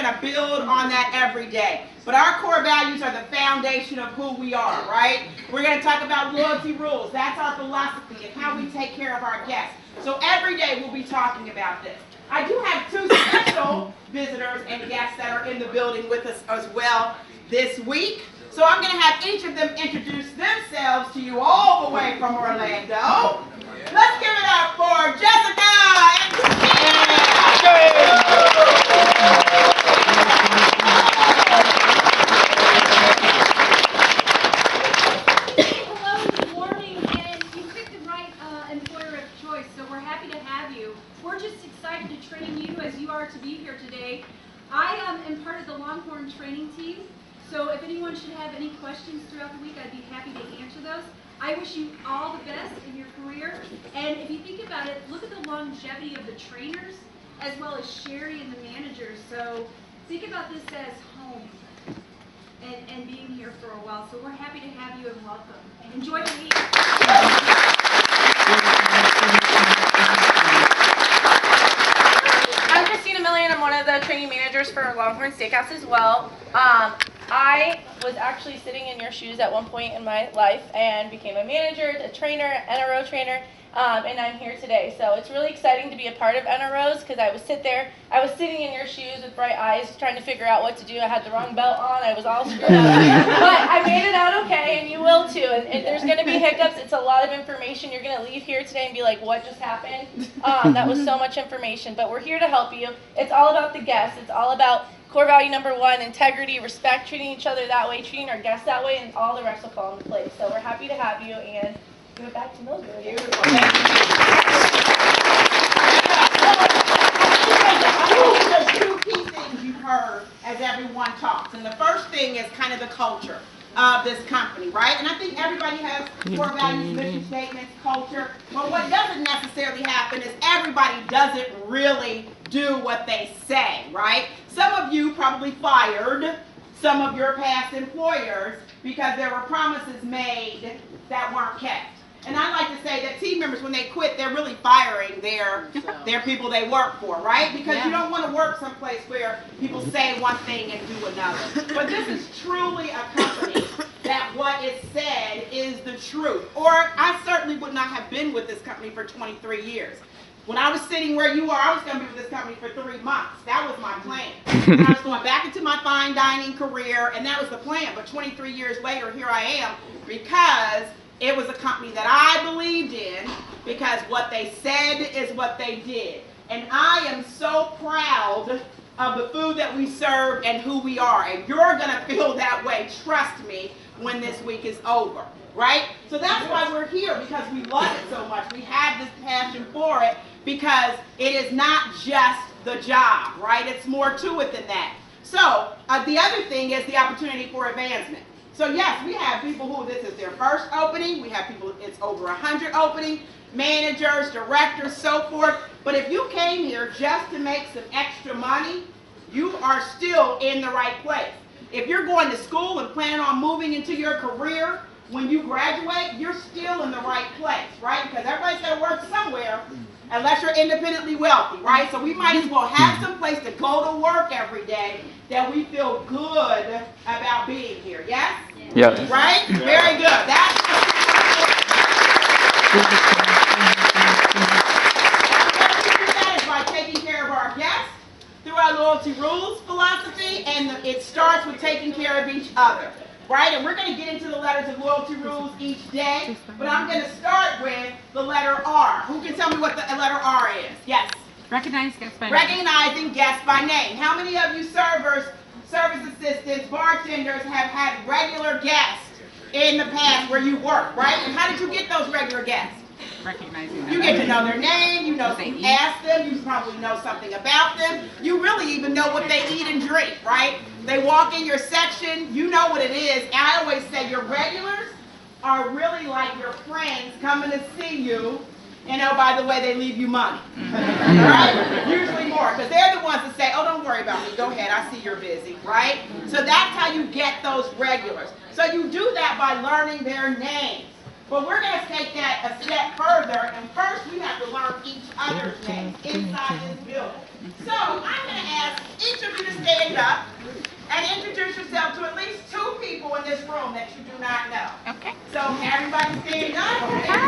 going to build on that every day. But our core values are the foundation of who we are, right? We're going to talk about loyalty rules. That's our philosophy and how we take care of our guests. So every day we'll be talking about this. I do have two special visitors and guests that are in the building with us as well this week. So I'm going to have each of them introduce themselves to you all the way from Orlando. Let's give it up for Jessica and Christina. Hello, good morning, and you picked the right employer of choice, so we're happy to have you. We're just excited to train you as you are to be here today. I am part of the Longhorn training team, so if anyone should have any questions throughout the week, I'd be happy to answer those. I wish you all the best in your career, and if you think about it, look at the longevity of the trainers as well as Sherry and the managers. So think about this as home and being here for a while. So we're happy to have you and welcome. Enjoy the week. I'm Christina Millian. I'm one of the training managers for Longhorn Steakhouse as well. I was actually sitting in your shoes at one point in my life and became a manager, a trainer, nroh trainer, and I'm here today. So it's really exciting to be a part of nrohs because I was sitting in your shoes with bright eyes trying to figure out what to do. I had the wrong belt on. I was all screwed up. But I made it out okay, and you will too. And there's going to be hiccups. It's a lot of information. You're going to leave here today and be like, what just happened? That was so much information. But we're here to help you. It's all about the guests. It's all about core value number one, integrity, respect, treating each other that way, treating our guests that way, and all the rest will fall into place. So we're happy to have you, and give it back to Mildred. Beautiful. There's two key things you've heard as everyone talks. And the first thing is kind of the culture of this company, right? And I think everybody has core values, mission statements, culture. But what doesn't necessarily happen is everybody doesn't really do what they say, right? Some of you probably fired some of your past employers because there were promises made that weren't kept. And I like to say that team members, when they quit, they're really firing their people they work for, right? Because you don't want to work someplace where people say one thing and do another. But this is truly a company that what is said is the truth. Or I certainly would not have been with this company for 23 years. When I was sitting where you are, I was going to be with this company for 3 months. That was my plan. I was going back into my fine dining career, and that was the plan. But 23 years later, here I am, because it was a company that I believed in, because what they said is what they did. And I am so proud of the food that we serve and who we are. And you're going to feel that way, trust me, when this week is over. Right? So that's why we're here, because we love it so much. We have this passion for it because it is not just the job, right? It's more to it than that. So the other thing is the opportunity for advancement. So yes, we have people who this is their first opening. We have people, it's over 100 opening, managers, directors, so forth. But if you came here just to make some extra money, you are still in the right place. If you're going to school and planning on moving into your career, when you graduate, you're still in the right place, right? Because everybody's got to work somewhere unless you're independently wealthy, right? So we might as well have some place to go to work every day that we feel good about being here, yes? Yes. Right? Yeah. Very good. That's that is by taking care of our guests through our loyalty rules philosophy, and it starts with taking care of each other. Right, and we're going to get into the letters of loyalty rules each day, but I'm going to start with the letter R. Who can tell me what the letter R is? Yes. Recognize guests by name. Recognizing guests by name. How many of you servers, service assistants, bartenders have had regular guests in the past where you work, right? And how did you get those regular guests? Recognizing them. You get to know their name, you know, you ask them, you probably know something about them. You really even know what they eat and drink, right? They walk in your section, you know what it is. And I always say your regulars are really like your friends coming to see you. And oh, by the way, they leave you money, right? Usually more, because they're the ones that say, oh, don't worry about me, go ahead, I see you're busy, right? So that's how you get those regulars. So you do that by learning their names. But we're going to take that a step further, and first we have to learn each other's names inside this building. So I'm going to ask each of you to stand up and introduce yourself to at least 2 people in this room that you do not know. Okay. So everybody stand up.